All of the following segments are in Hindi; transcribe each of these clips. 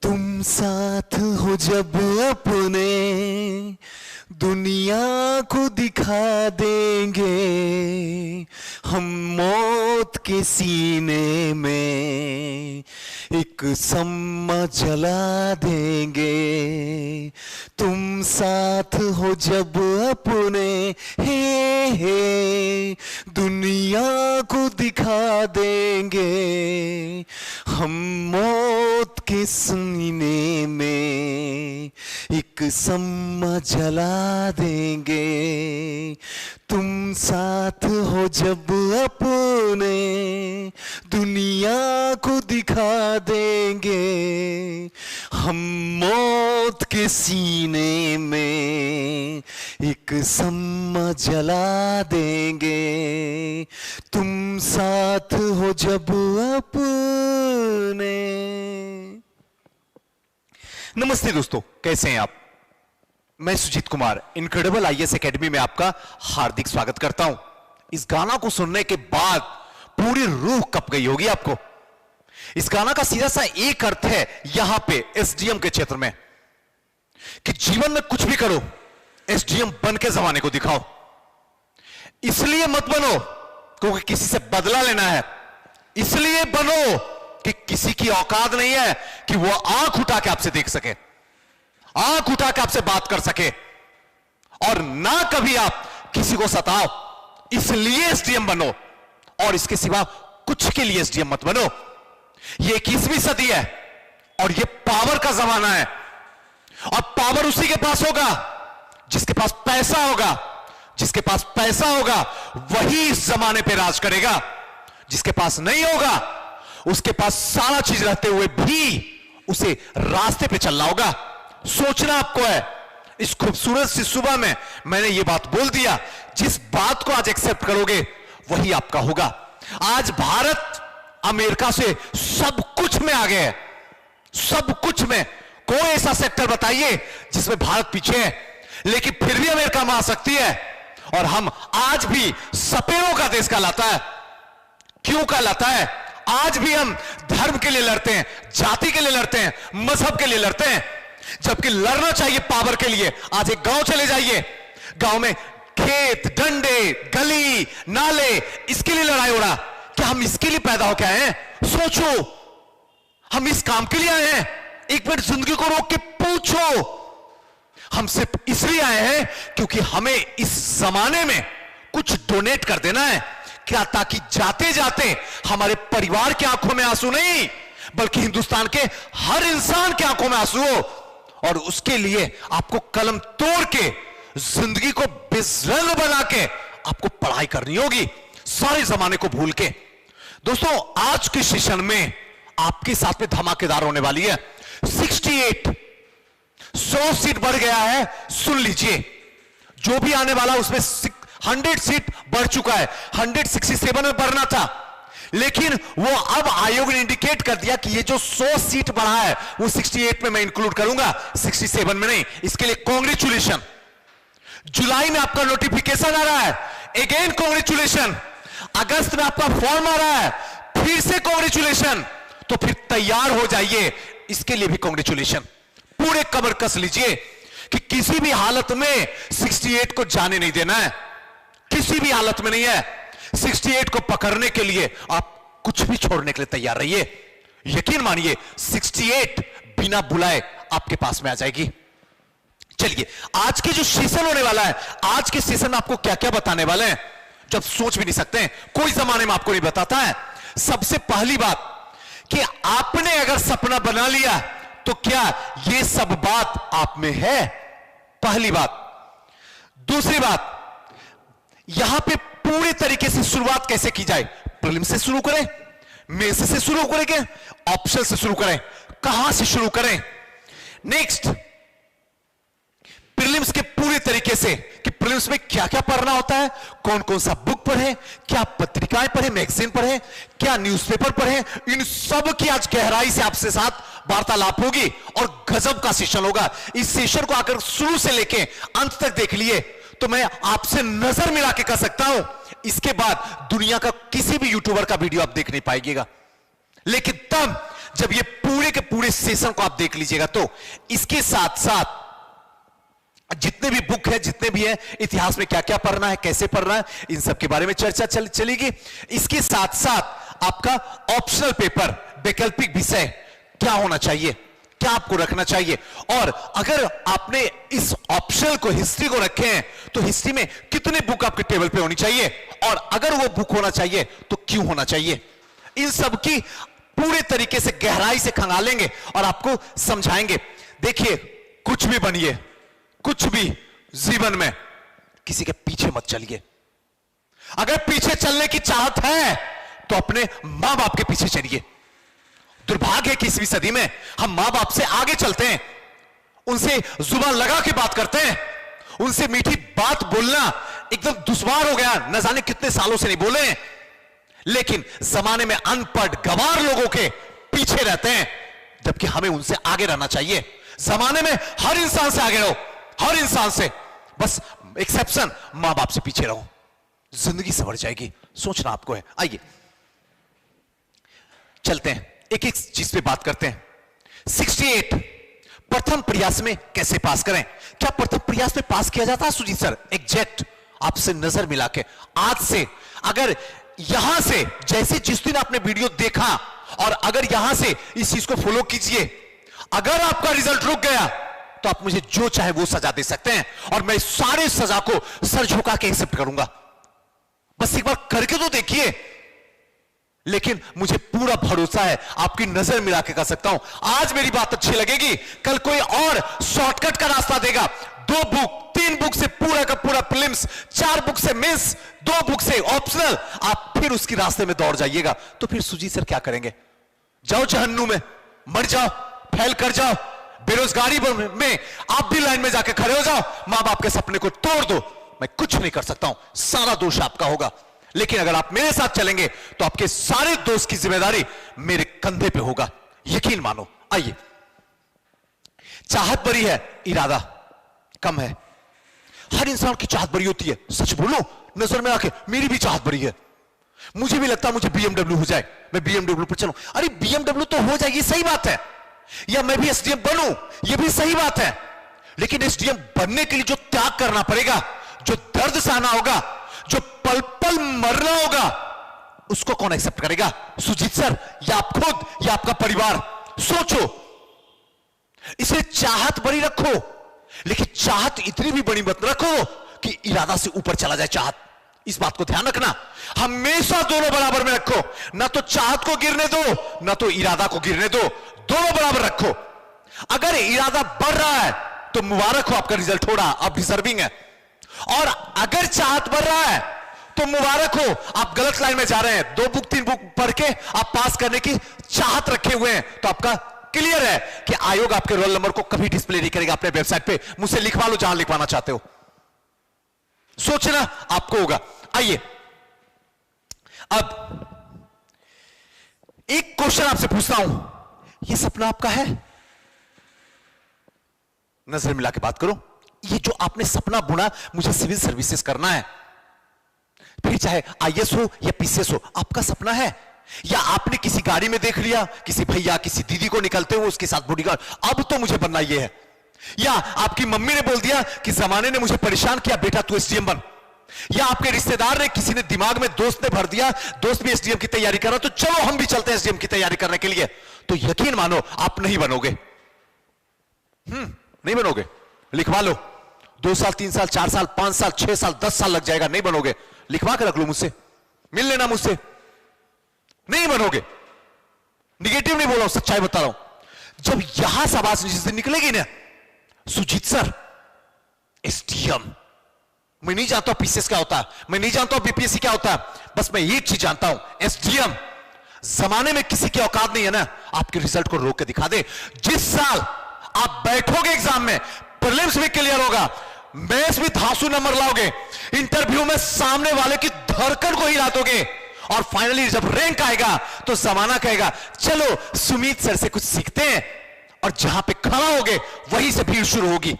तुम साथ हो जब अपने दुनिया को दिखा देंगे, हम मौत के सीने में एक सम्मा जला देंगे। तुम साथ हो जब अपने हे दुनिया को दिखा देंगे, हम मौत के सीने में एक सम्मा जला देंगे। तुम साथ हो जब अपने दुनिया को दिखा देंगे, हम मौत के सीने में एक सम्मा जला देंगे। तुम साथ हो जब अपने। नमस्ते दोस्तों, कैसे हैं आप? मैं Sujeet Kumar incredible IAS academy में आपका हार्दिक स्वागत करता हूं। इस गाना को सुनने के बाद पूरी रूह कप गई होगी आपको। इस गाना का सीधा सा एक अर्थ है यहां पे एसडीएम के क्षेत्र में कि जीवन में कुछ भी करो, एसडीएम बन के जमाने को दिखाओ। इसलिए मत बनो क्योंकि किसी से बदला लेना है, इसलिए बनो कि किसी की औकात नहीं है कि वो आंख उठा के आपसे देख सके, आंख उठा के आपसे बात कर सके, और ना कभी आप किसी को सताओ। इसलिए एसडीएम बनो, और इसके सिवा कुछ के लिए एसडीएम मत बनो। ये 21वीं सदी है और ये पावर का जमाना है, और पावर उसी के पास होगा जिसके पास पैसा होगा। जिसके पास पैसा होगा वही इस जमाने पे राज करेगा। जिसके पास नहीं होगा, उसके पास सारा चीज रहते हुए भी उसे रास्ते पे चलना होगा। सोचना आपको है। इस खूबसूरत सी सुबह में मैंने ये बात बोल दिया, जिस बात को आज एक्सेप्ट करोगे वही आपका होगा। आज भारत अमेरिका से सब कुछ में आगे है, सब कुछ में। कोई ऐसा सेक्टर बताइए जिसमें भारत पीछे है, लेकिन फिर भी अमेरिका में आ सकती है। और हम आज भी सपेरों का देश कहलाता है। क्यों कहलाता है? आज भी हम धर्म के लिए लड़ते हैं, जाति के लिए लड़ते हैं, मजहब के लिए लड़ते हैं, जबकि लड़ना चाहिए पावर के लिए। आज एक गांव चले जाइए, गांव में खेत, डंडे, गली, नाले, इसके लिए लड़ाई हो रहा। क्या हम इसके लिए पैदा होकर आए हैं? सोचो, हम इस काम के लिए आए हैं? एक मिनट जिंदगी को रोक के पूछो। हम सिर्फ इसलिए आए हैं क्योंकि हमें इस जमाने में कुछ डोनेट कर देना है। क्या? ताकि जाते जाते हमारे परिवार की आंखों में आंसू नहीं, बल्कि हिंदुस्तान के हर इंसान की आंखों में आंसू हो। और उसके लिए आपको कलम तोड़ के, जिंदगी को बेरंग बना के आपको पढ़ाई करनी होगी, सारे जमाने को भूल के। दोस्तों, आज के सेशन में आपके साथ में धमाकेदार होने वाली है। 68 100 सीट बढ़ गया है। सुन लीजिए, जो भी आने वाला उसमें 100 सीट बढ़ चुका है। 167 में बढ़ना था, लेकिन वो अब आयोग ने इंडिकेट कर दिया कि ये जो 100 सीट बढ़ा है वो 68 में मैं इंक्लूड करूंगा, 67 में नहीं। इसके लिए कांग्रेचुलेशन। जुलाई में आपका नोटिफिकेशन आ रहा है, अगेन कांग्रेचुलेशन। अगस्त में आपका फॉर्म आ रहा है, फिर से कांग्रेचुलेशन। तो फिर तैयार हो जाइए, इसके लिए भी कांग्रेचुलेशन। पूरे कमर कस लीजिए कि किसी भी हालत में 68 को जाने नहीं देना है, किसी भी हालत में नहीं है। 68 को पकड़ने के लिए आप कुछ भी छोड़ने के लिए तैयार रहिए। यकीन मानिए, 68 बिना बुलाए आपके पास में आ जाएगी। चलिए, आज के जो सेशन होने वाला है, आज के सेशन में आपको क्या क्या बताने वाले हैं जब सोच भी नहीं सकते हैं, कोई जमाने में आपको नहीं बताता है। सबसे पहली बात कि आपने अगर सपना बना लिया तो क्या ये सब बात आप में है? पहली बात। दूसरी बात, यहां पे पूरे तरीके से शुरुआत कैसे की जाए? प्रीलिम से शुरू करें, मेंस से शुरू करेंगे, ऑप्शन से शुरू करें, कहां से शुरू करें? नेक्स्ट, प्रीलिम्स के पूरे तरीके से कि प्रीलिम्स में क्या क्या पढ़ना होता है, कौन कौन सा बुक पढ़े, क्या पत्रिकाएं पढ़े, मैगजीन पढ़े, क्या न्यूज़पेपर पढ़े, इन सब की आज गहराई से आपसे साथ वार्तालाप होगी और गजब का सेशन होगा। इस सेशन को आकर शुरू से लेके अंत तक देख लिए तो मैं आपसे नजर मिला के कह सकता हूं, इसके बाद दुनिया का किसी भी यूट्यूबर का वीडियो आप देख नहीं पाएंगे। लेकिन तब जब ये पूरे के पूरे पूरे सेशन को आप देख लीजिएगा। तो इसके साथ साथ जितने भी बुक है, जितने भी है, इतिहास में क्या क्या पढ़ना है, कैसे पढ़ना है, इन सब के बारे में चर्चा चलेगी। इसके साथ साथ आपका ऑप्शनल पेपर, वैकल्पिक विषय क्या होना चाहिए, क्या आपको रखना चाहिए, और अगर आपने इस ऑप्शनल को, हिस्ट्री को रखे हैं, तो हिस्ट्री में कितने बुक आपके टेबल पे होनी चाहिए, और अगर वो बुक होना चाहिए तो क्यों होना चाहिए, इन सब की पूरे तरीके से गहराई से खंगालेंगे और आपको समझाएंगे। देखिए, कुछ भी बनिए, कुछ भी जीवन में किसी के पीछे मत चलिए। अगर पीछे चलने की चाहत है तो अपने मां बाप के पीछे चलिए। दुर्भाग्य है कि 20वीं सदी में हम मां बाप से आगे चलते हैं, उनसे जुबान लगा के बात करते हैं, उनसे मीठी बात बोलना एकदम दुश्वार हो गया, न जाने कितने सालों से नहीं बोले हैं। लेकिन जमाने में अनपढ़ गवार लोगों के पीछे रहते हैं, जबकि हमें उनसे आगे रहना चाहिए। जमाने में हर इंसान से आगे रहो, हर इंसान से, बस एक्सेप्शन मां बाप से पीछे रहो, जिंदगी संवर जाएगी। सोचना आपको है। आइए चलते हैं, एक एक चीज पे बात करते हैं। 68 प्रथम प्रयास में कैसे पास करें? क्या प्रथम प्रयास में पास किया जाता है सुजीत सर? एग्जैक्ट, आपसे नजर मिला के आज से, अगर यहां से, जैसे जिस दिन आपने वीडियो देखा, और अगर यहां से इस चीज को फॉलो कीजिए, अगर आपका रिजल्ट रुक गया तो आप मुझे जो चाहे वो सजा दे सकते हैं, और मैं सारे सजा को सर झुका के एक्सेप्ट करूंगा। बस एक बार करके तो देखिए। लेकिन मुझे पूरा भरोसा है, आपकी नजर मिला के कह सकता हूं, आज मेरी बात अच्छी लगेगी, कल कोई और शॉर्टकट का रास्ता देगा। 2 बुक, 3 बुक से पूरा का पूरा प्रीलिम्स, 4 बुक से मेंस, 2 बुक से ऑप्शनल, आप फिर उसकी रास्ते में दौड़ जाइएगा। तो फिर सुजीत सर क्या करेंगे? जाओ जहन्नुम में, मर जाओ, फैल कर जाओ, बेरोजगारी में आप भी लाइन में जाके खड़े हो जाओ, मां बाप के सपने को तोड़ दो। मैं कुछ नहीं कर सकता हूं, सारा दोष आपका होगा। लेकिन अगर आप मेरे साथ चलेंगे तो आपके सारे दोस्त की जिम्मेदारी मेरे कंधे पे होगा, यकीन मानो। आइए, चाहत बड़ी है, इरादा कम है। हर इंसान की चाहत बड़ी होती है, सच बोलो, नजर में आके मेरी भी चाहत बड़ी है। मुझे भी लगता है मुझे BMW हो जाए, मैं BMW पर चलूं। अरे BMW तो हो जाएगी, सही बात है, या मैं भी SDM बनूं, यह भी सही बात है। लेकिन SDM बनने के लिए जो त्याग करना पड़ेगा, जो दर्द सहना होगा, जो पल पल मरना होगा, उसको कौन एक्सेप्ट करेगा? सुजीत सर, या आप खुद, या आपका परिवार? सोचो। इसलिए चाहत बड़ी रखो, लेकिन चाहत इतनी भी बड़ी मत रखो कि इरादा से ऊपर चला जाए चाहत। इस बात को ध्यान रखना, हमेशा दोनों बराबर में रखो। ना तो चाहत को गिरने दो, ना तो इरादा को गिरने दो, दोनों बराबर रखो। अगर इरादा बढ़ रहा है तो मुबारक हो, आपका रिजल्ट हो रहा, आप डिजर्विंग है। और अगर चाहत बढ़ रहा है तो मुबारक हो, आप गलत लाइन में जा रहे हैं। 2 बुक 3 बुक पढ़ के आप पास करने की चाहत रखे हुए हैं, तो आपका क्लियर है कि आयोग आपके रोल नंबर को कभी डिस्प्ले नहीं करेगा अपने वेबसाइट पे। मुझसे लिखवा लो जहां लिखवाना चाहते हो, सोचना आपको होगा। आइए, अब एक क्वेश्चन आपसे पूछता हूं, यह सपना आपका है? नजर मिला के बात करो। ये जो आपने सपना बुना, मुझे सिविल सर्विसेज करना है, फिर चाहे IAS हो या PCS हो, आपका सपना है? या आपने किसी गाड़ी में देख लिया, किसी भैया किसी दीदी को निकलते हुए, उसके साथ बॉडीगार्ड, अब तो मुझे बनना ये है। या आपकी मम्मी ने बोल दिया कि जमाने ने मुझे परेशान किया, बेटा तू SDM बन। या आपके रिश्तेदार ने, किसी ने दिमाग में, दोस्त ने भर दिया, दोस्त भी SDM की तैयारी कर रहा, तो चलो हम भी चलते हैं SDM की तैयारी करने के लिए। तो यकीन मानो आप नहीं बनोगे। नहीं बनोगे, लिखवा लो। 2 साल, 3 साल, 4 साल, 5 साल, 6 साल, 10 साल लग जाएगा, नहीं बनोगे। लिखवा के रख लो मुझसे, मिल लेना मुझसे, नहीं बनोगे। निगेटिव नहीं बोल रहा हूं, सच्चाई बता रहा हूं। जब यहां से आवाज जिस दिन निकलेगी ना, सुजीत सर SDM, मैं नहीं जानता PCS क्या होता है, मैं नहीं जानता BPSC क्या होता है, बस मैं एक चीज जानता हूं, SDM। जमाने में किसी की औकात नहीं है ना आपके रिजल्ट को रोक के दिखा दे। जिस साल आप बैठोगे एग्जाम में, प्रीलिम्स भी क्लियर होगा, मेंस भी धांसू नंबर लाओगे, इंटरव्यू में सामने वाले की धड़कन को हिला दोगे, और फाइनली जब रैंक आएगा तो जमाना कहेगा चलो सुमित सर से कुछ सीखते हैं, और जहां पे खड़ा होगे वहीं से भीड़ शुरू होगी।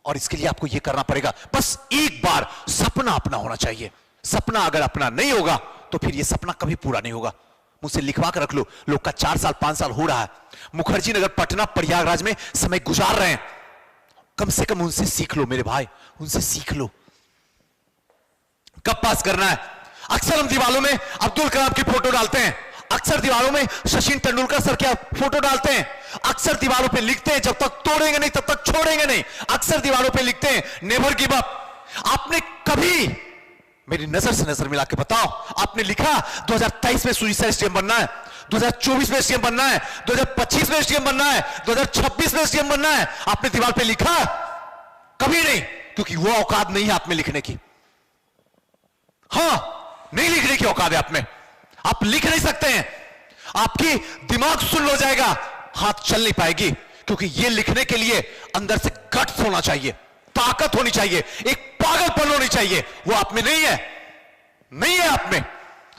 और इसके लिए आपको यह करना पड़ेगा, बस एक बार सपना अपना होना चाहिए। सपना अगर अपना नहीं होगा तो फिर यह सपना कभी पूरा नहीं होगा। मुझसे लिखवा कर रख लो। लोग का 4 साल 5 साल हो रहा है, मुखर्जी नगर पटना प्रयागराज में समय गुजार रहे हैं। कम से कम उनसे सीख लो मेरे भाई, उनसे सीख लो। कब पास करना है? अक्सर हम दीवारों में अब्दुल कलाम की फोटो डालते हैं, अक्सर दीवारों में सचिन तेंदुलकर सर की फोटो डालते हैं, अक्सर दीवारों पे लिखते हैं जब तक तोड़ेंगे नहीं तब तक छोड़ेंगे नहीं, अक्सर दीवारों पे लिखते हैं नेवर गिव अप। आपने कभी मेरी नजर से नजर मिला के बताओ, आपने लिखा 2023 में सुइसाइड स्टेम बनना है, 2024 में स्टेम बनना है, 2025 में स्टेम बनना है, 2026 में स्टेम बनना है? आपने दीवार पे लिखा? कभी नहीं, क्योंकि वो औकात नहीं है आप में लिखने की। हां, नहीं लिखने की औकात है आप में, आप लिख नहीं सकते हैं, आपकी दिमाग सुन्न हो जाएगा, हाथ चल नहीं पाएगी, क्योंकि ये लिखने के लिए अंदर से गट्स होना चाहिए, ताकत होनी चाहिए, एक पागलपन होनी चाहिए। वो आप में नहीं है, नहीं है आप में।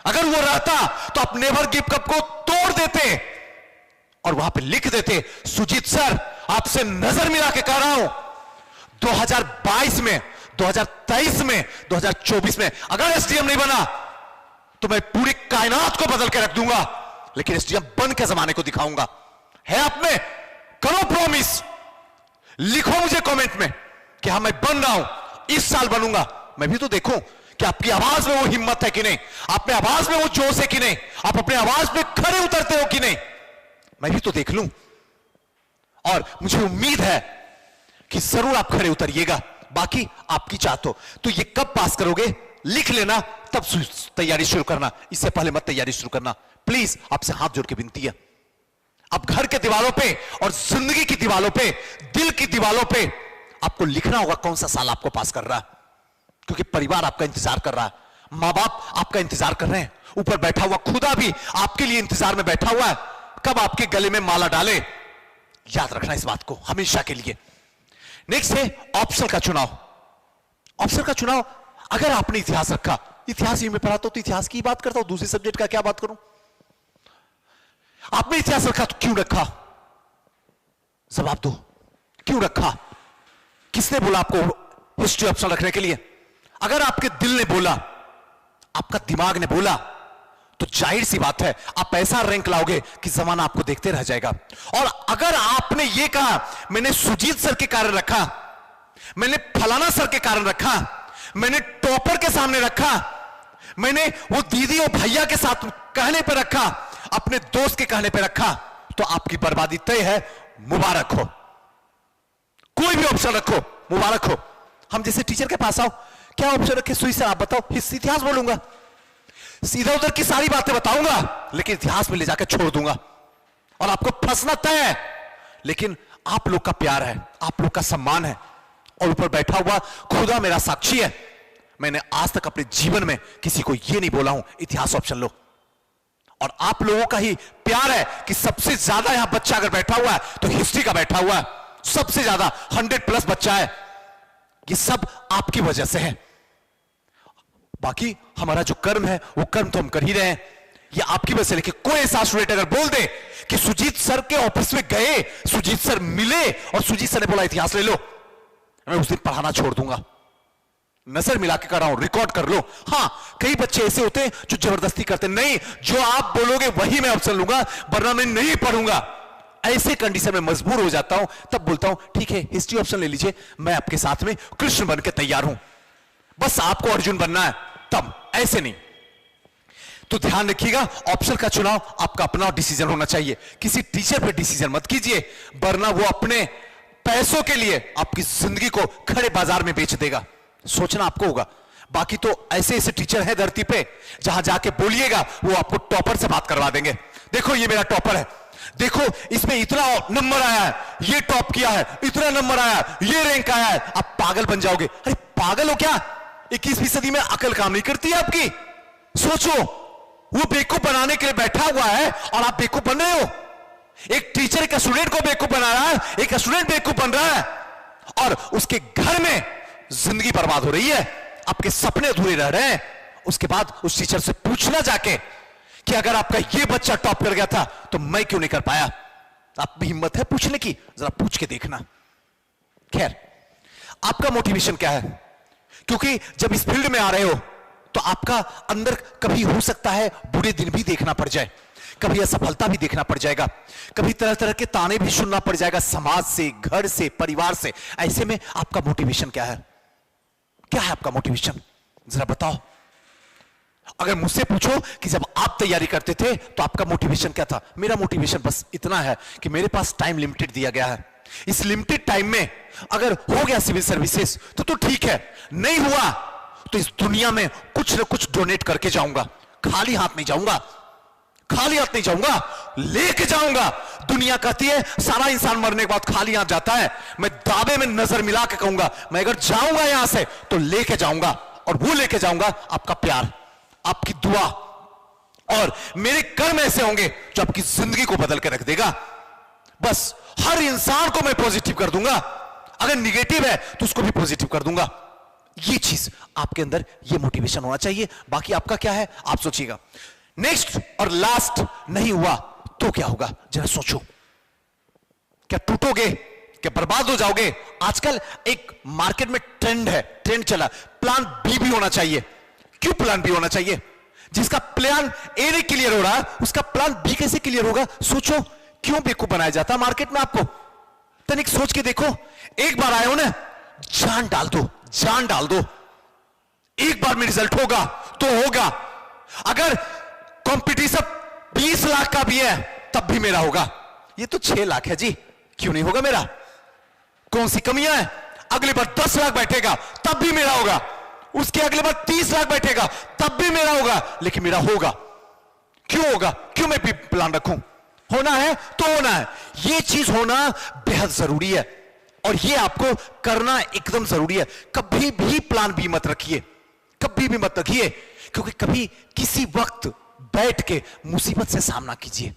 अगर वो रहता तो आप नेवर गिव अप को तोड़ देते और वहां पे लिख देते, सुजीत सर आपसे नजर मिला के कह रहा हूं, 2022 में, 2023 में, 2024 में अगर एसडीएम नहीं बना तो मैं पूरी कायनात को बदल के रख दूंगा, लेकिन एसडीएम बन के जमाने को दिखाऊंगा। है आप में? करो प्रॉमिस, लिखो मुझे कमेंट में कि हाँ मैं बन रहा हूं, इस साल बनूंगा। मैं भी तो देखूं कि आपकी आवाज में वो हिम्मत है कि नहीं, आप में आवाज में वो जोश है कि नहीं, आप अपने आवाज में खड़े उतरते हो कि नहीं, मैं भी तो देख लूं। और मुझे उम्मीद है कि जरूर आप खड़े उतरिएगा। बाकी आपकी चाहत हो तो ये कब पास करोगे लिख लेना, तब तैयारी शुरू करना, इससे पहले मत तैयारी शुरू करना। प्लीज आपसे हाथ जोड़ के विनती है। अब घर के दीवारों पे और जिंदगी की दीवारों पे, दिल की दीवारों पे आपको लिखना होगा कौन सा साल आपको पास कर रहा है, क्योंकि परिवार आपका इंतजार कर रहा है, मां बाप आपका इंतजार कर रहे हैं, ऊपर बैठा हुआ खुदा भी आपके लिए इंतजार में बैठा हुआ है, कब आपके गले में माला डाले। याद रखना इस बात को हमेशा के लिए। नेक्स्ट है ऑप्शनल का चुनाव। ऑप्शनल का चुनाव, अगर आपने इतिहास रखा, इतिहास ही में पढ़ाता हूं तो इतिहास की बात करता हूं, दूसरी सब्जेक्ट का क्या बात करूं। आपने इतिहास रखा तो क्यों रखा, जवाब दो, क्यों रखा? किसने बोला आपको हिस्ट्री ऑप्शनल रखने के लिए? अगर आपके दिल ने बोला, आपका दिमाग ने बोला, तो जाहिर सी बात है आप ऐसा रैंक लाओगे कि जमाना आपको देखते रह जाएगा। और अगर आपने ये कहा मैंने सुजीत सर के कारण रखा, मैंने फलाना सर के कारण रखा, मैंने टॉपर के सामने रखा, मैंने वो दीदी और भैया के साथ कहने पे रखा, अपने दोस्त के कहने पे रखा, तो आपकी बर्बादी तय है। मुबारक हो, कोई भी ऑप्शन रखो, मुबारक हो। हम जैसे टीचर के पास आओ, क्या ऑप्शन रखे सुई सर आप बताओ, इतिहास बोलूंगा, सीधा उधर की सारी बातें बताऊंगा, लेकिन इतिहास में ले जाकर छोड़ दूंगा और आपको फंसना तय है। लेकिन आप लोग का प्यार है, आप लोग का सम्मान है, और ऊपर बैठा हुआ खुदा मेरा साक्षी है, मैंने आज तक अपने जीवन में किसी को यह नहीं बोला हूं इतिहास ऑप्शन लो। और आप लोगों का ही प्यार है कि सबसे ज्यादा यहां बच्चा अगर बैठा हुआ है तो हिस्ट्री का बैठा हुआ है, सबसे ज्यादा 100+ बच्चा है, ये सब आपकी वजह से है। बाकी हमारा जो कर्म है वो कर्म तो हम कर ही रहे हैं, ये आपकी वजह से। लेकिन कोई ऐसा स्टूडेंट अगर बोल दे कि सुजीत सर के ऑफिस में गए, सुजीत सर मिले और सुजीत सर ने बोला इतिहास ले लो, मैं उस दिन पढ़ाना छोड़ दूंगा। नजर मिला के कर रहा हूं, रिकॉर्ड कर लो। हां, कई बच्चे ऐसे होते हैं जो जबरदस्ती करते हैं, नहीं जो आप बोलोगे वही मैं ऑप्शन लूंगा, वरना मैं नहीं पढ़ूंगा। ऐसे कंडीशन में मजबूर हो जाता हूं, तब बोलता हूं ठीक है हिस्ट्री ऑप्शन ले लीजिए, मैं आपके साथ में कृष्ण बन के तैयार हूं, बस आपको अर्जुन बनना है, तब ऐसे नहीं। तो ध्यान रखिएगा, ऑप्शन का चुनाव आपका अपना डिसीजन होना चाहिए, किसी टीचर पे डिसीजन मत कीजिए, वरना वो अपने पैसों के लिए आपकी जिंदगी को खड़े बाजार में बेच देगा। सोचना आपको होगा। बाकी तो ऐसे ऐसे टीचर हैं धरती पे, जहां जाके बोलिएगा वो आपको टॉपर से बात करवा देंगे। देखो ये मेरा टॉपर है, देखो इसमें इतना नंबर आया है, ये टॉप किया है, इतना नंबर आया, ये रैंक आया है, आप पागल बन जाओगे। अरे पागल हो क्या, 21वीं सदी में अकल काम नहीं करती है आपकी? सोचो, वो बेवकूफ बनाने के लिए बैठा हुआ है और आप बेवकूफ बन रहे हो। एक टीचर एक स्टूडेंट को बेवकूफ बना रहा है, एक स्टूडेंट बेवकूफ बन रहा है, और उसके घर में जिंदगी बर्बाद हो रही है, आपके सपने अधूरे रह रहे हैं। उसके बाद उस टीचर से पूछना जाके कि अगर आपका ये बच्चा टॉप कर गया था तो मैं क्यों नहीं कर पाया? आप में हिम्मत है पूछने की? जरा पूछ के देखना। खैर, आपका मोटिवेशन क्या है? क्योंकि जब इस फील्ड में आ रहे हो तो आपका अंदर कभी हो सकता है बुरे दिन भी देखना पड़ जाए, कभी असफलता भी देखना पड़ जाएगा, कभी तरह तरह के ताने भी सुनना पड़ जाएगा समाज से, घर से, परिवार से। ऐसे में आपका मोटिवेशन क्या है? क्या है आपका मोटिवेशन? जरा बताओ। अगर मुझसे पूछो कि जब आप तैयारी करते थे तो आपका मोटिवेशन क्या था? मेरा मोटिवेशन बस इतना है कि मेरे पास टाइम लिमिटेड दिया गया है, इस लिमिटेड टाइम में अगर हो गया सिविल सर्विसेज तो ठीक है, नहीं हुआ तो इस दुनिया में कुछ ना कुछ डोनेट करके जाऊंगा। खाली हाथ नहीं जाऊंगा, खाली हाथ नहीं जाऊंगा, लेके जाऊंगा। दुनिया कहती है सारा इंसान मरने के बाद खाली हाथ जाता है, मैं दावे में नजर मिला के कहूंगा मैं अगर जाऊंगा यहां से तो लेके जाऊंगा, और वो लेके जाऊंगा आपका प्यार, आपकी दुआ, और मेरे कर्म ऐसे होंगे जो आपकी जिंदगी को बदल के रख देगा। बस हर इंसान को मैं पॉजिटिव कर दूंगा, अगर निगेटिव है तो उसको भी पॉजिटिव कर दूंगा। ये चीज आपके अंदर, ये मोटिवेशन होना चाहिए। बाकी आपका क्या है आप सोचिएगा। नेक्स्ट और लास्ट, नहीं हुआ तो क्या होगा? जरा सोचो, क्या टूटोगे? क्या बर्बाद हो जाओगे? आजकल एक मार्केट में ट्रेंड है, ट्रेंड चला, प्लान बी भी होना चाहिए। क्यों प्लान बी होना चाहिए? जिसका प्लान ए नहीं क्लियर हो रहा उसका प्लान बी कैसे क्लियर होगा? सोचो, क्यों बेवकूफ बनाया जाता है मार्केट में आपको? तनिक सोच के देखो। एक बार आए हो ना, जान डाल दो, जान डाल दो। एक बार में रिजल्ट होगा तो होगा। अगर कंपटीशन 20 लाख का भी है तब भी मेरा होगा। ये तो 6 लाख है जी, क्यों नहीं होगा मेरा? कौन सी कमियां हैं? अगली बार 10 लाख बैठेगा तब भी मेरा होगा, उसके अगले बार 30 लाख बैठेगा तब भी मेरा होगा, लेकिन मेरा होगा। क्यों होगा? क्यों मैं भी प्लान रखूं? होना है तो होना है। यह चीज होना बेहद जरूरी है और यह आपको करना एकदम जरूरी है। कभी भी प्लान बी मत रखिए, कभी भी मत रखिए, क्योंकि कभी किसी वक्त बैठ के मुसीबत से सामना कीजिए,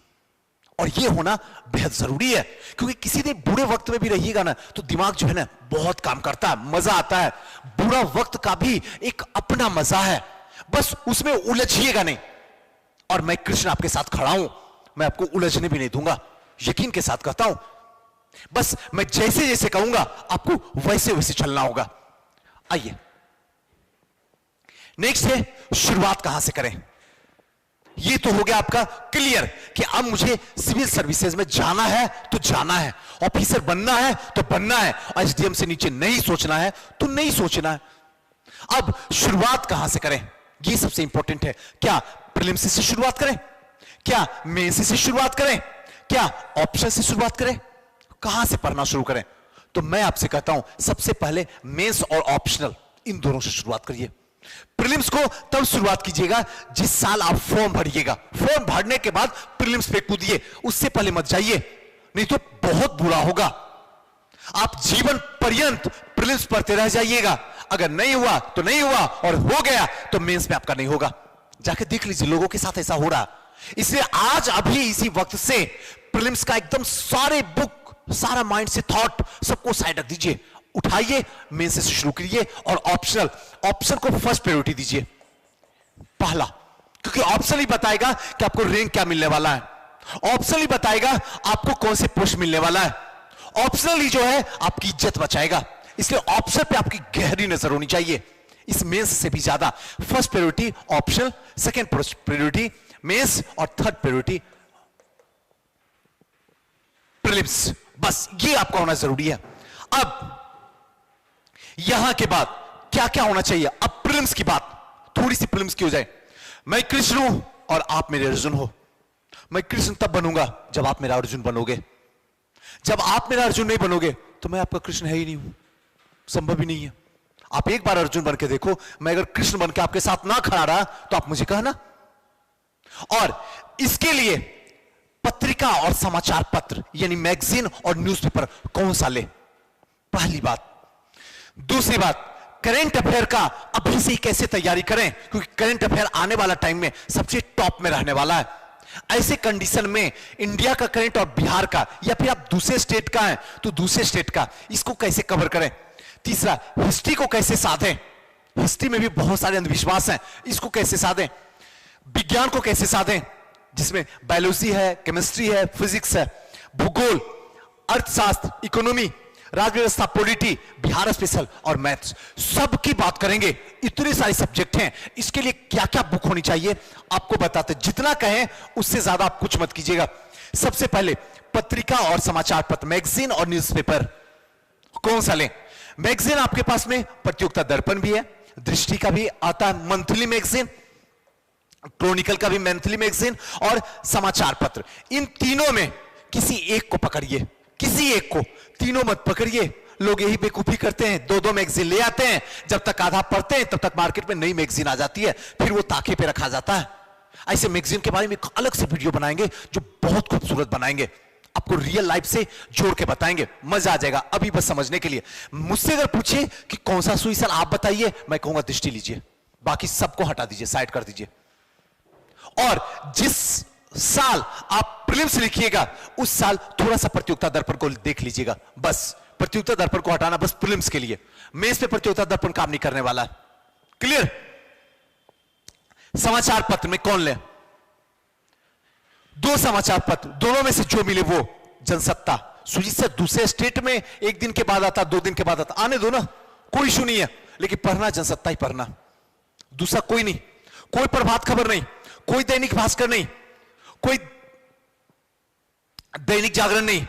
और यह होना बेहद जरूरी है। क्योंकि किसी दिन बुरे वक्त में भी रहिएगा ना तो दिमाग जो है ना बहुत काम करता है, मजा आता है। बुरा वक्त का भी एक अपना मजा है, बस उसमें उलझिएगा नहीं। और मैं कृष्ण आपके साथ खड़ा हूं, मैं आपको उलझने भी नहीं दूंगा, यकीन के साथ कहता हूं। बस मैं जैसे जैसे कहूंगा आपको वैसे वैसे चलना होगा। आइए, नेक्स्ट है शुरुआत कहां से करें। ये तो हो गया आपका क्लियर कि अब मुझे सिविल सर्विसेज में जाना है तो जाना है, ऑफिसर बनना है तो बनना है, एसडीएम से नीचे नहीं सोचना है तो नहीं सोचना है। अब शुरुआत कहां से करें, ये सबसे इंपॉर्टेंट है। क्या प्रीलिम्स से शुरुआत करें? क्या मेंस से शुरुआत करें? क्या ऑप्शन से शुरुआत करें? कहां से पढ़ना शुरू करें? तो मैं आपसे कहता हूं सबसे पहले मेंस और ऑप्शनल इन दोनों से शुरुआत करिए। प्रीलिम्स को तब शुरुआत कीजिएगा जिस साल आप फॉर्म भरिएगा, फॉर्म भरने के बाद प्रीलिम्स पे कूदिए, उससे पहले मत जाइए, नहीं तो बहुत बुरा होगा। आप जीवन पर्यंत प्रीलिम्स पढ़ते रह जाइएगा, अगर नहीं हुआ तो नहीं हुआ और हो गया तो मेंस में आपका नहीं होगा। जाके देख लीजिए, लोगों के साथ ऐसा हो रहा। इसलिए आज अभी इसी वक्त से प्रीलिम्स का एकदम सारे बुक, सारा माइंड से थॉट सबको साइड रख दीजिए, उठाइए, मेंस से शुरू करिए। और ऑप्शनल, ऑप्शन को फर्स्ट प्रायोरिटी दीजिए, पहला, क्योंकि ऑप्शन ही बताएगा कि आपको रैंक क्या मिलने वाला है, ऑप्शन ही बताएगा आपको कौन से पोस्ट मिलने वाला है, ऑप्शनल ही जो है आपकी इज्जत बचाएगा। इसलिए ऑप्शन पे आपकी गहरी नजर होनी चाहिए, इस मेंस से भी ज्यादा। First priority optional, second priority mains और थर्ड प्रायोरिटी प्रीलिम्स। बस ये आपका होना जरूरी है। अब यहां के बाद क्या क्या होना चाहिए? अब प्रीलिम्स की बात, थोड़ी सी प्रीलिम्स की हो जाए। मैं कृष्ण हूं और आप मेरे अर्जुन हो। मैं कृष्ण तब बनूंगा जब आप मेरा अर्जुन बनोगे। जब आप मेरा अर्जुन नहीं बनोगे तो मैं आपका कृष्ण है ही नहीं हूं, संभव ही नहीं है। आप एक बार अर्जुन बन के देखो, मैं अगर कृष्ण बन के आपके साथ ना खड़ा रहा तो आप मुझे कहना। और इसके लिए पत्रिका और समाचार पत्र यानी मैगजीन और न्यूज़पेपर कौन सा ले, पहली बात। दूसरी बात, करंट अफेयर का अभी से ही कैसे तैयारी करें, क्योंकि करंट अफेयर आने वाला टाइम में सबसे टॉप में रहने वाला है। ऐसे कंडीशन में इंडिया का करंट और बिहार का, या फिर आप दूसरे स्टेट का हैं तो दूसरे स्टेट का, इसको कैसे कवर करें। तीसरा, हिस्ट्री को कैसे साधें, हिस्ट्री में भी बहुत सारे अंधविश्वास हैं, इसको कैसे साधें। विज्ञान को कैसे साधें, जिसमें बायोलॉजी है, केमिस्ट्री है, फिजिक्स है, भूगोल, अर्थशास्त्र, इकोनॉमी, राज्य व्यवस्था, पॉलिटी, बिहार स्पेशल और मैथ्स, सबकी बात करेंगे। इतने सारे सब्जेक्ट हैं, इसके लिए क्या क्या बुक होनी चाहिए आपको बताते, जितना कहें उससे ज्यादा आप कुछ मत कीजिएगा। सबसे पहले पत्रिका और समाचार पत्र, मैगजीन और न्यूज़पेपर, कौन सा लें? मैगजीन आपके पास में प्रतियोगिता दर्पण भी है, दृष्टि का भी आता है मंथली मैगजीन, क्रॉनिकल का भी मंथली मैगजीन, और समाचार पत्र। इन तीनों में किसी एक को पकड़िए, किसी एक को, तीनों मत पकड़िए। लोग यही बेवकूफी करते हैं, दो दो मैगजीन ले आते हैं, जब तक आधा पढ़ते हैं तब तक मार्केट में नई मैगजीन आ जाती है, फिर वो ताके पे रखा जाता है। ऐसे मैगजीन के बारे में अलग से वीडियो बनाएंगे जो बहुत खूबसूरत बनाएंगे, आपको रियल लाइफ से जोड़ के बताएंगे, मजा आ जाएगा। अभी बस समझने के लिए मुझसे अगर पूछे कि कौन सा सुई सर आप बताइए, मैं कहूंगा दृष्टि लीजिए, बाकी सबको हटा दीजिए, साइड कर दीजिए। और जिस साल आप प्रीलिम्स लिखिएगा उस साल थोड़ा सा प्रतियोगिता दर्पण को देख लीजिएगा, बस प्रतियोगिता दर्पण को हटाना बस प्रीलिम्स के लिए, मेंस पे प्रतियोगिता दर्पण काम नहीं करने वाला। क्लियर? समाचार पत्र में कौन ले? दो समाचार पत्र, दोनों में से जो मिले वो। जनसत्ता, सुजीत सर दूसरे स्टेट में एक दिन के बाद आता, 2 दिन के बाद आता, आने दो ना, कोई इशू नहीं है, लेकिन पढ़ना जनसत्ता ही पढ़ना, दूसरा कोई नहीं। कोई प्रभात खबर नहीं, कोई दैनिक भास्कर नहीं, कोई दैनिक जागरण नहीं।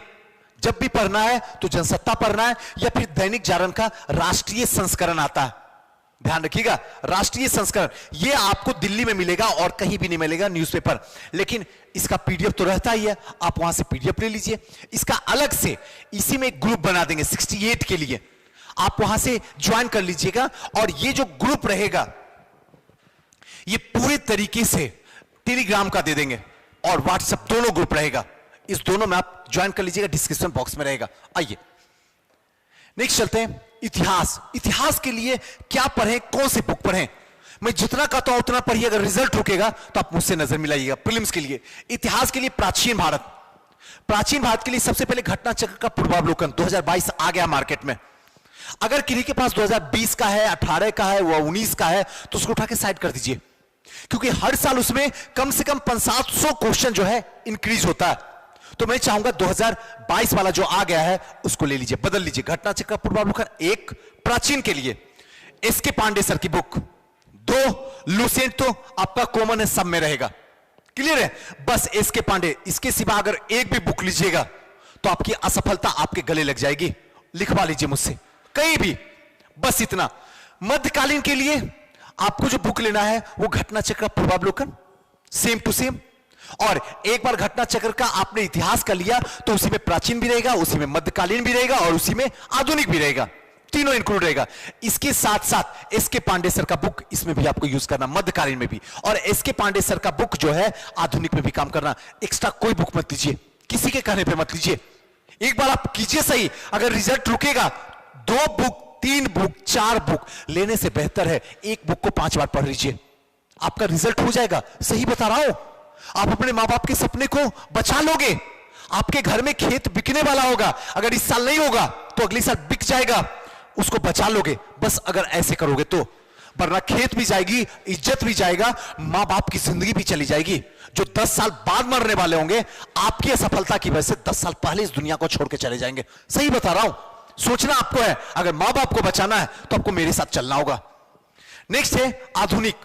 जब भी पढ़ना है तो जनसत्ता पढ़ना है, या फिर दैनिक जागरण का राष्ट्रीय संस्करण आता है, ध्यान रखिएगा, राष्ट्रीय संस्करण ये आपको दिल्ली में मिलेगा और कहीं भी नहीं मिलेगा न्यूज़पेपर, लेकिन इसका पीडीएफ तो रहता ही है, आप वहां से पीडीएफ ले लीजिए। इसका अलग से इसी में एक ग्रुप बना देंगे 68 के लिए, आप वहां से ज्वाइन कर लीजिएगा। और ये जो ग्रुप रहेगा ये पूरे तरीके से टेलीग्राम का दे देंगे और व्हाट्सएप, दोनों ग्रुप रहेगा, इस दोनों में आप ज्वाइन कर लीजिएगा, डिस्क्रिप्शन बॉक्स में रहेगा। आइए नेक्स्ट चलते हैं, इतिहास। इतिहास के लिए क्या पढ़ें, कौन सी बुक पढ़ें? मैं जितना कहता हूं उतना पढ़िए, अगर रिजल्ट रुकेगा तो आप मुझसे नजर मिलाइएगा। प्रीलिम्स के लिए, इतिहास के लिए प्राचीन भारत, प्राचीन भारत के लिए सबसे पहले घटना चक्र का पूर्वावलोकन 2022 आ गया मार्केट में। अगर किसी के पास 2020 का है, 18 का है, वो 19 का है, तो उसको उठा के साइड कर दीजिए, क्योंकि हर साल उसमें कम से कम 500-700 क्वेश्चन जो है इंक्रीज होता है। तो मैं चाहूंगा 2022 वाला जो आ गया है उसको ले लीजिए, बदल लीजिए। घटना चक्र पूर्वावलोकन एक, प्राचीन के लिए एसके पांडे सर की बुक 2, लुसेंट तो आपका कॉमन है, सब में रहेगा, क्लियर है? बस एसके पांडे, इसके सिवा अगर एक भी बुक लीजिएगा तो आपकी असफलता आपके गले लग जाएगी, लिखवा लीजिए मुझसे कहीं भी, बस इतना। मध्यकालीन के लिए आपको जो बुक लेना है वो घटना चक्र पूर्वावलोकन, सेम टू सेम। और एक बार घटना चक्र का आपने इतिहास का लिया तो उसी में प्राचीन भी रहेगा, उसी में मध्यकालीन भी रहेगा और उसी में आधुनिक भी रहेगा, तीनों इंक्लूड रहेगा। इसके साथ साथ एसके पांडे सर का बुक इसमें भी आपको यूज करना, मध्यकालीन में भी, और एसके पांडे सर का बुक जो है आधुनिक में भी काम करना। एक्स्ट्रा कोई बुक मत लीजिए, किसी के कहने पे मत लीजिए, एक बार आप कीजिए सही। अगर रिजल्ट रुकेगा 2 बुक, 3 बुक, 4 बुक लेने से बेहतर है एक बुक को 5 बार पढ़ लीजिए, आपका रिजल्ट हो जाएगा। सही बता रहा हूं, आप अपने मां बाप के सपने को बचा लोगे। आपके घर में खेत बिकने वाला होगा, अगर इस साल नहीं होगा तो अगले साल बिक जाएगा, उसको बचा लोगे बस, अगर ऐसे करोगे तो। वरना खेत भी जाएगी, इज्जत भी जाएगा, मां बाप की जिंदगी भी चली जाएगी, जो 10 साल बाद मरने वाले होंगे आपकी असफलता की वजह से 10 साल पहले इस दुनिया को छोड़ के चले जाएंगे। सही बता रहा हूं, सोचना आपको है, अगर मां बाप को बचाना है तो आपको मेरे साथ चलना होगा। नेक्स्ट है आधुनिक।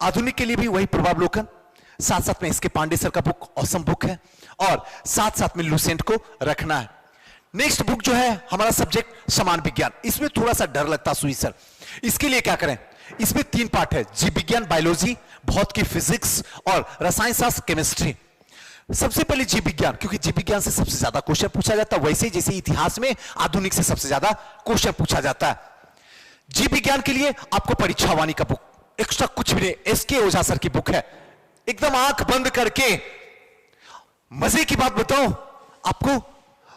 आधुनिक के लिए भी वही पूर्वावलोकन, साथ साथ में इसके पांडे सर का बुक ऑसम बुक है, और साथ साथ में लुसेंट को रखना है। नेक्स्ट बुक जो है हमारा सब्जेक्ट समान विज्ञान, इसमें थोड़ा सा डर लगता सुई सर, इसके लिए क्या करें? इसमें 3 पार्ट है, जीव विज्ञान बायोलॉजी, भौतिकी फिजिक्स, और रसायन शास्त्र केमिस्ट्री। सबसे पहले जीव विज्ञान, क्योंकि जीव विज्ञान से सबसे ज्यादा क्वेश्चन पूछा जाता है, वैसे जैसे इतिहास में आधुनिक से सबसे ज्यादा क्वेश्चन पूछा जाता है। जीव विज्ञान के लिए आपको परीक्षा वाणी का बुक, एक्स्ट्रा कुछ भी नहीं, एसके ओझा सर की बुक है, एकदम आंख बंद करके। मजे की बात बताऊं आपको,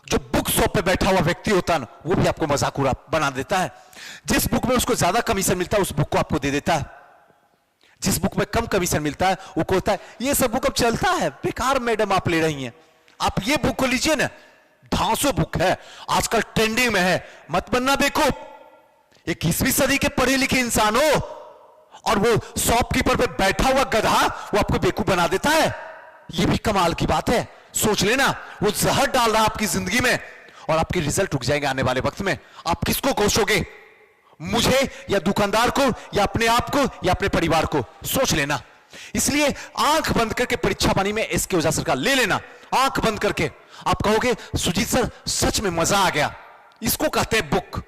जो बुक शॉप पे बैठा हुआ व्यक्ति होता है ना, वो भी आपको मजाक उड़ा बना देता है। जिस बुक में उसको ज्यादा कमीशन मिलता है उस बुक को आपको दे देता है, जिस बुक में कम कमीशन मिलता है वो कहता है ये सब बुक अब चलता है, बेकार मैडम आप ले रही हैं, आप ये बुक को लीजिए ना, धांसो बुक है, आजकल ट्रेंडिंग में है, मत बनना बेवकूफ। 21वीं सदी के पढ़े लिखे इंसान हो और वो शॉपकीपर पे बैठा हुआ गधा वो आपको बेवकूफ बना देता है, ये भी कमाल की बात है। सोच लेना, वो जहर डाल रहा है आपकी जिंदगी में, और आपके रिजल्ट रुक जाएंगे आने वाले वक्त में। आप किसको कोसोगे, मुझे या दुकानदार को या अपने आप को या अपने परिवार को? सोच लेना। इसलिए आंख बंद करके परीक्षा पानी में एसके ओझा सर का ले लेना, आंख बंद करके। आप कहोगे सुजीत सर सच में मजा आ गया, इसको कहते हैं बुक।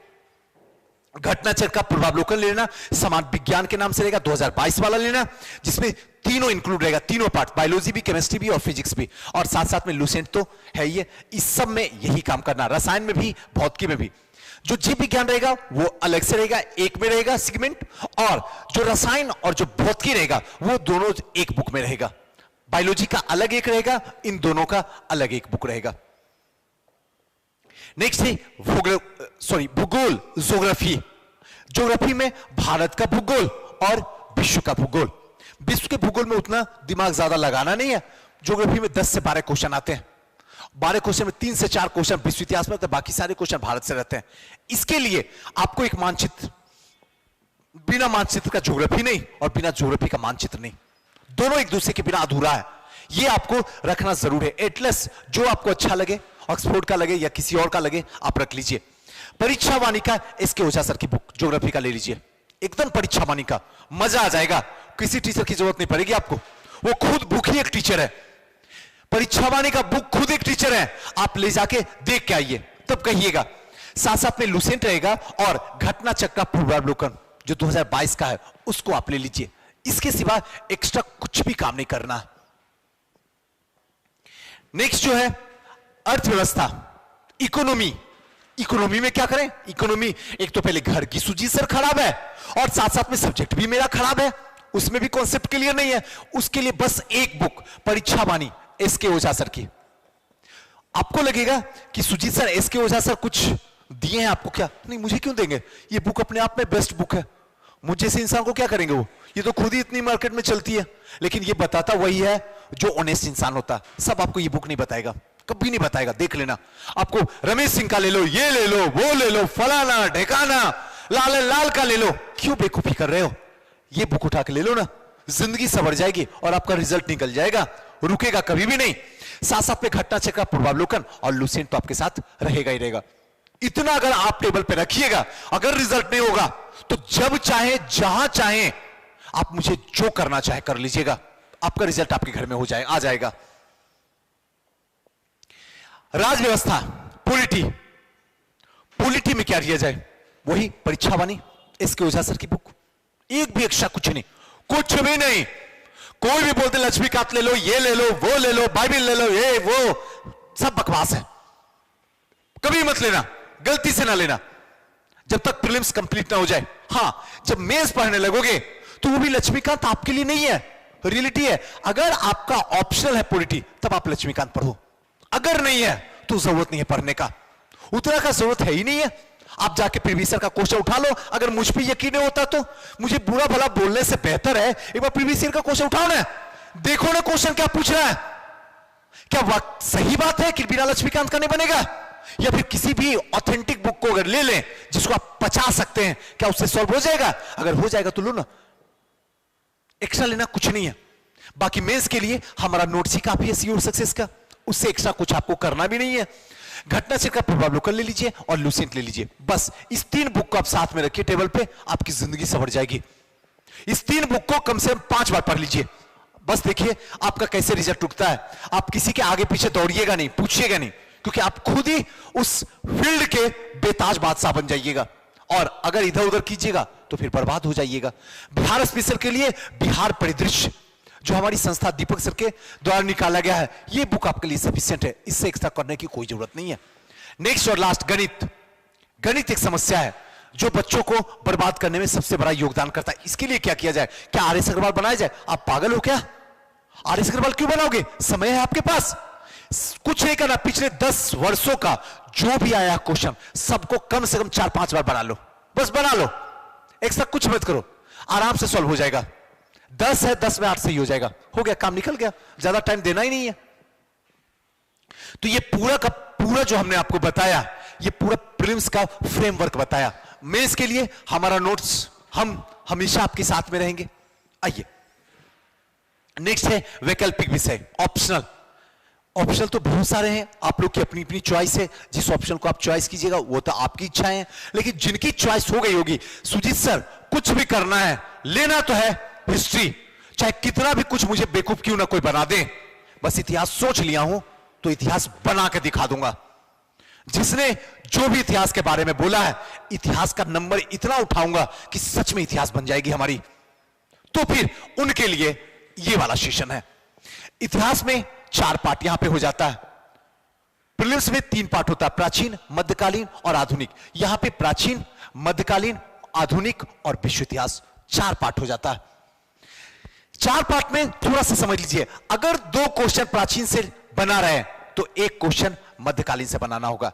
घटनाचक्र का पूर्वावलोकन लेना, समान विज्ञान के नाम से रहेगा, 2022 वाला लेना, जिसमें तीनों इंक्लूड रहेगा, तीनों पार्ट, बायोलॉजी भी, केमिस्ट्री भी और फिजिक्स भी, और साथ साथ में लुसेंट तो है ही है। इस सब में यही काम करना, रसायन में भी भौतिकी में भी। जो जीव विज्ञान रहेगा वो अलग से रहेगा, एक में रहेगा सेगमेंट, और जो रसायन और जो भौतिकी रहेगा वो दोनों एक बुक में रहेगा। बायोलॉजी का अलग एक रहेगा, इन दोनों का अलग एक बुक रहेगा। नेक्स्ट है भूगोल, ज्योग्राफी। ज्योग्राफी में भारत का भूगोल और विश्व का भूगोल। विश्व के भूगोल में उतना दिमाग ज्यादा लगाना नहीं है। ज्योग्राफी में 10 से 12 क्वेश्चन आते हैं। 12 क्वेश्चन में 3 से 4 क्वेश्चन विश्व इतिहास में होते हैं, बाकी सारे क्वेश्चन भारत से रहते हैं। इसके लिए आपको एक मानचित्र, बिना मानचित्र का ज्योग्राफी नहीं और बिना ज्योग्राफी का मानचित्र नहीं, दोनों एक दूसरे के बिना अधूरा है। यह आपको रखना जरूर है। एटलस जो आपको अच्छा लगे, ऑक्सफोर्ड का लगे या किसी और का लगे, आप रख लीजिए। परीक्षा वाणी का एसके ओझा सर की बुक ज्योग्राफी का ले लीजिए, एकदम परीक्षा वाणी का, मजा आ जाएगा। किसी टीचर की जरूरत नहीं पड़ेगी आपको, वो खुद बुक ही एक टीचर है। परीक्षा वाणी का बुक खुद एक टीचर है, आप ले जाके देख के आइए, तब कहिएगा। साथ साथ में लुसेंट रहेगा और घटनाचक्र का पूर्वावलोकन जो 2022 का है, उसको आप ले लीजिए। इसके सिवा एक्स्ट्रा कुछ भी काम नहीं करना। नेक्स्ट जो है अर्थव्यवस्था, इकोनॉमी। इकोनॉमी में क्या करें? इकोनॉमी एक तो पहले घर की सूची सर खराब है और साथ साथ में सब्जेक्ट भी मेरा खराब है, उसमें भी कॉन्सेप्ट क्लियर नहीं है। उसके लिए बस एक बुक परीक्षा वाणी एसके ओझा सर की। आपको लगेगा कि सुजीत सर एसके ओझा सर कुछ दिए हैं आपको, क्या नहीं, मुझे क्यों देंगे? ये बुक अपने आप में बेस्ट बुक है, मुझे से इंसान को क्या करेंगे वो, ये तो खुद ही इतनी मार्केट में चलती है। लेकिन ये बताता वही है जो ऑनेस्ट इंसान होता। सब आपको ये बुक नहीं बताएगा, कभी नहीं बताएगा, देख लेना। आपको रमेश सिंह का ले लो, ये ले लो, वो ले लो, फलाना ढेकाना, लाल का ले लो, क्यों बेवकूफी कर रहे हो? ये बुक उठा के ले लो ना, जिंदगी संवर जाएगी और आपका रिजल्ट निकल जाएगा, रुकेगा कभी भी नहीं। साथ साथ में घटनाचक्र का पूर्वावलोकन और लुसेंट तो आपके साथ रहेगा ही रहेगा। इतना अगर आप टेबल पे रखिएगा, अगर रिजल्ट नहीं होगा तो जब चाहे जहां चाहे आप मुझे जो करना चाहे कर लीजिएगा, आपका रिजल्ट आपके घर में आ जाएगा। राज व्यवस्था, पॉलिटी में क्या दिया जाए? वही परीक्षा वाणी एसके ओझा सर की बुक, एक भी एक्स्ट्रा कुछ नहीं, कुछ भी नहीं। कोई भी बोलते लक्ष्मीकांत ले लो, ये ले लो, वो ले लो, बाइबिल ले लो, ये वो सब बकवास है, कभी मत लेना, गलती से ना लेना जब तक प्रीलिम्स कंप्लीट ना हो जाए। हां, जब मेंस पढ़ने लगोगे तो वो भी लक्ष्मीकांत आपके लिए नहीं है, रियलिटी है। अगर आपका ऑप्शनल है पॉलिटी तब आप लक्ष्मीकांत पढ़ो, अगर नहीं है तो जरूरत नहीं है पढ़ने का, उतना का जरूरत है ही नहीं है। आप जाके प्रीवियस ईयर का क्वेश्चन उठा लो, अगर मुझ पे यकीन नहीं होता तो मुझे बुरा भला बोलने से बेहतर है एक बार प्रीवियस ईयर का क्वेश्चन उठाओ ना, देखो ना क्वेश्चन क्या पूछ रहा है, क्या सही बात है कि बिना लक्ष्मीकांत का नहीं बनेगा, या फिर किसी भी ऑथेंटिक बुक को अगर ले लें जिसको आप पचा सकते हैं, क्या उससे सॉल्व हो जाएगा? अगर हो जाएगा तो लो ना, एक्स्ट्रा लेना कुछ नहीं है। बाकी मेंस के लिए हमारा नोट्स ही काफी है सीओ सक्सेस का, उससे एक्स्ट्रा कुछ आपको करना भी नहीं है। घटनाचक्र का पूर्वावलोकन ले लीजिए और लुसेंट ले लीजिए, बस इस 3 बुक को आप साथ में रखिए टेबल पे, आपकी जिंदगी संवर जाएगी। इस 3 बुक को कम से कम 5 बार पढ़ लीजिए, बस देखिए आपका कैसे रिजल्ट उठता है। आप किसी के आगे पीछे दौड़िएगा नहीं, पूछिएगा नहीं, क्योंकि आप खुद ही उस फील्ड के बेताज बादशाह बन जाइएगा, और अगर इधर उधर कीजिएगा तो फिर बर्बाद हो जाइएगा। बिहार स्पेशल के लिए बिहार परिदृश्य जो हमारी संस्था दीपक सर के द्वारा निकाला गया है, यह बुक आपके लिए सफिशिएंट है, इससे एक्स्ट्रा करने की कोई जरूरत नहीं है। नेक्स्ट और लास्ट, गणित एक समस्या है जो बच्चों को बर्बाद करने में सबसे बड़ा योगदान करता है। इसके लिए क्या किया जाए? क्या आर.एस. अग्रवाल बनाया जाए? आप पागल हो क्या? आर.एस. अग्रवाल क्यों बनाओगे? समय है आपके पास, कुछ नहीं करना। पिछले 10 वर्षों का जो भी आया क्वेश्चन सबको कम से कम 4-5 बार बना लो, बस बना लो, एक्स्ट्रा कुछ मत करो, आराम से सॉल्व हो जाएगा। 10 है, 10 में 8 सही हो जाएगा, हो गया, काम निकल गया, ज्यादा टाइम देना ही नहीं है। तो ये पूरा का पूरा जो हमने आपको बताया, ये पूरा प्रीलिम्स का फ्रेमवर्क बताया। मेंस के लिए हमारा नोट्स हम हमेशा आपके साथ में रहेंगे। आइए नेक्स्ट है वैकल्पिक विषय, ऑप्शनल। ऑप्शन तो बहुत सारे हैं, आप लोग की अपनी अपनी चॉइस है, जिस ऑप्शन को आप चॉइस कीजिएगा वो तो आपकी इच्छा है। लेकिन जिनकी चॉइस हो गई होगी सुजीत सर कुछ भी करना है, लेना तो है हिस्ट्री, चाहे कितना भी कुछ मुझे बेवकूफ क्यों ना कोई बना दे, बस इतिहास सोच लिया हूं तो इतिहास बना के दिखा दूंगा। जिसने जो भी इतिहास के बारे में बोला है, इतिहास का नंबर इतना उठाऊंगा कि सच में इतिहास बन जाएगी हमारी। तो फिर उनके लिए ये वाला सेशन है। इतिहास में 4 पार्ट यहां पे हो जाता है। प्रीलिम्स में 3 पार्ट होता है, प्राचीन, मध्यकालीन और आधुनिक। यहां पे प्राचीन, मध्यकालीन, आधुनिक और विश्व इतिहास 4 पार्ट हो जाता है। 4 पार्ट में थोड़ा सा समझ लीजिए, अगर 2 क्वेश्चन प्राचीन से बना रहे तो 1 क्वेश्चन मध्यकालीन से बनाना होगा,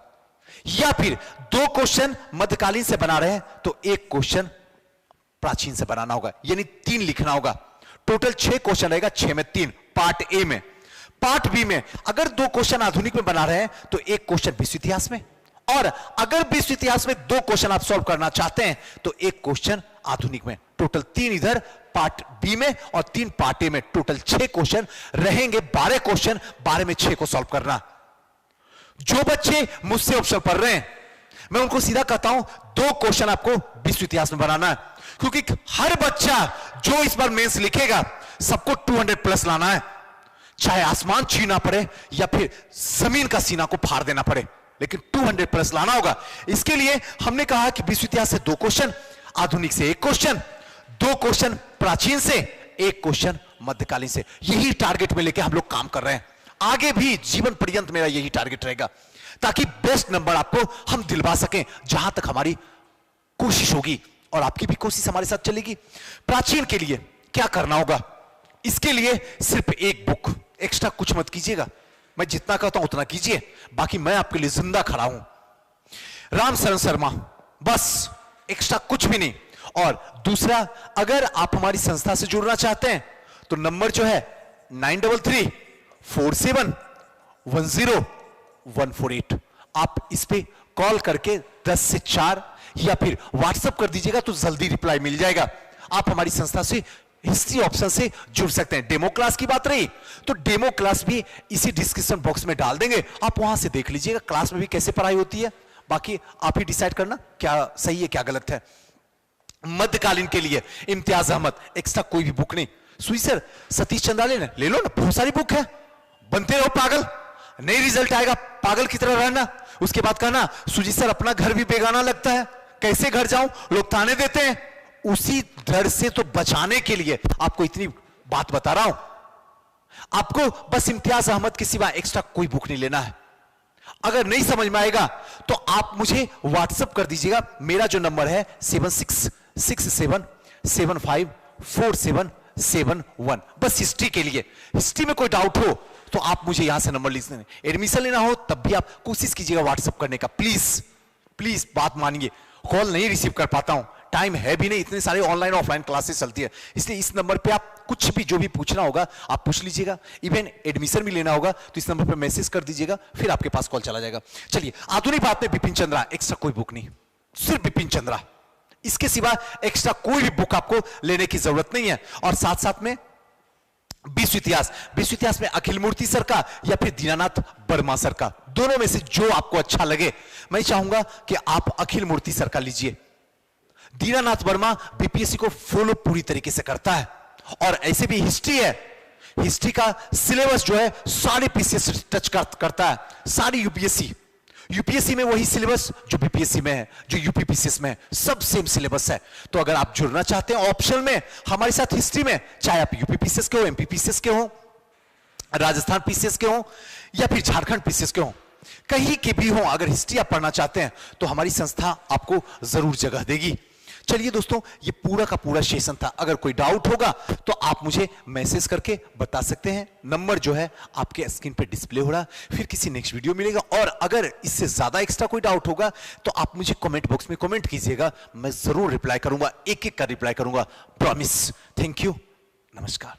या फिर 2 क्वेश्चन मध्यकालीन से बना रहे हैं तो 1 क्वेश्चन प्राचीन से बनाना होगा, यानी 3 लिखना होगा। टोटल 6 क्वेश्चन रहेगा, 6 में 3 पार्ट ए में। पार्ट बी में अगर 2 क्वेश्चन आधुनिक में बना रहे हैं तो 1 क्वेश्चन विश्व इतिहास में, और अगर विश्व इतिहास में 2 क्वेश्चन आप सॉल्व करना चाहते हैं तो 1 क्वेश्चन आधुनिक में। टोटल 3 इधर पार्ट बी में और 3 पार्ट ए में, टोटल 6 क्वेश्चन रहेंगे। 12 क्वेश्चन, 12 में 6 को सॉल्व करना। जो बच्चे मुझसे ऑप्शन पढ़ रहे हैं मैं उनको सीधा कहता हूं 2 क्वेश्चन आपको विश्व इतिहास में बनाना है, क्योंकि हर बच्चा जो इस बार मेंस लिखेगा सबको 200 प्लस लाना है, चाहे आसमान छीना पड़े या फिर जमीन का सीना को फाड़ देना पड़े, लेकिन 200 प्लस लाना होगा। इसके लिए हमने कहा कि विश्व इतिहास से 2 क्वेश्चन, आधुनिक से 1 क्वेश्चन, 2 क्वेश्चन प्राचीन से, 1 क्वेश्चन मध्यकालीन से। यही टारगेट में लेके हम लोग काम कर रहे हैं। आगे भी जीवन पर्यंत मेरा यही टारगेट रहेगा, ताकि बेस्ट नंबर आपको हम दिलवा सकें, जहां तक हमारी कोशिश होगी और आपकी भी कोशिश हमारे साथ चलेगी। प्राचीन के लिए क्या करना होगा, इसके लिए सिर्फ 1 बुक, एक्स्ट्रा कुछ मत कीजिएगा। मैं जितना कहता हूं उतना कीजिए, बाकी मैं आपके लिए जिंदा खड़ा हूं। राम शरण शर्मा, बस, एक्स्ट्रा कुछ भी नहीं। और दूसरा, अगर आप हमारी संस्था से जुड़ना चाहते हैं तो नंबर जो है 9334710148, आप इस पे कॉल करके 10 से 4 या फिर व्हाट्सएप कर दीजिएगा तो जल्दी रिप्लाई मिल जाएगा। आप हमारी संस्था से हिस्ट्री ऑप्शन से जुड़ सकते हैं। डेमो क्लास की बात रही तो डेमो क्लास भी इसी डिस्क्रिप्शन बॉक्स में डाल देंगे, आप वहां से देख लीजिएगा क्लास में भी कैसे पढ़ाई होती है। बाकी आप ही डिसाइड करना क्या सही है क्या गलत है। मध्यकालीन के लिए इम्तियाज अहमद, एक्स्ट्रा कोई भी बुक नहीं। सुई सर, सतीश चंद्राले ने ले लो ना, बहुत सारी बुक है, बनते रहो पागल, नई रिजल्ट आएगा पागल की तरह रहना। उसके बाद कहना सुजीत सर अपना घर भी बेगाना लगता है, कैसे घर जाऊं, लोग ताने देते हैं। उसी डर से तो बचाने के लिए आपको इतनी बात बता रहा हूं। आपको बस इम्तियाज अहमद के सिवा एक्स्ट्रा कोई बुक नहीं लेना है। अगर नहीं समझ में आएगा तो आप मुझे व्हाट्सएप कर दीजिएगा। मेरा जो नंबर है 7667754771, बस हिस्ट्री के लिए। हिस्ट्री में कोई डाउट हो तो आप मुझे यहां से नंबर लिखने, एडमिशन लेना हो तब भी आप कोशिश कीजिएगा व्हाट्सएप करने का। प्लीज प्लीज बात मानिए, कॉल नहीं रिसीव कर पाता हूं, टाइम है भी नहीं, इतने सारे ऑनलाइन ऑफलाइन क्लासेस चलती है, इसलिए इस नंबर पे आप कुछ भी जो भी पूछना होगा आप पूछ लीजिएगा। इवन एडमिशन भी लेना होगा तो इस नंबर पे मैसेज कर दीजिएगा, फिर आपके पास कॉल चला जाएगा। चलिए, आधुनिक बात में बिपिन चंद्रा, एक्स्ट्रा कोई बुक नहीं, सिर्फ बिपिन चंद्रा, इसके सिवा एक्स्ट्रा कोई भी बुक आपको लेने की जरूरत नहीं है। और साथ साथ में विश्व इतिहास, विश्व इतिहास में अखिल मूर्ति सर का या फिर दीनानाथ वर्मा सर का, दोनों में से जो आपको अच्छा लगे। मैं चाहूंगा कि आप अखिल मूर्ति सर का लीजिए। दीनानाथ वर्मा बीपीएससी को फॉलो पूरी तरीके से करता है, और ऐसे भी हिस्ट्री है, हिस्ट्री का सिलेबस जो है सारे पीसीएस टच करता है, सारी यूपीएससी में वही सिलेबस जो बीपीएससी में है, जो यूपीपीसीएस में है, सब सेम सिलेबस है। तो अगर आप जुड़ना चाहते हैं ऑप्शन में हमारे साथ हिस्ट्री में, चाहे आप यूपीपीसीएस के हो, एमपीपीसीएस के हो, राजस्थान पीसीएस के हो या फिर झारखंड पीसीएस के हो, कहीं के भी हो, अगर हिस्ट्री आप पढ़ना चाहते हैं तो हमारी संस्था आपको जरूर जगह देगी। चलिए दोस्तों, ये पूरा का पूरा सेशन था। अगर कोई डाउट होगा तो आप मुझे मैसेज करके बता सकते हैं, नंबर जो है आपके स्क्रीन पे डिस्प्ले हो रहा है। फिर किसी नेक्स्ट वीडियो मिलेगा, और अगर इससे ज्यादा एक्स्ट्रा कोई डाउट होगा तो आप मुझे कमेंट बॉक्स में कमेंट कीजिएगा, मैं जरूर रिप्लाई करूंगा, एक एक का रिप्लाई करूंगा, प्रॉमिस। थैंक यू, नमस्कार।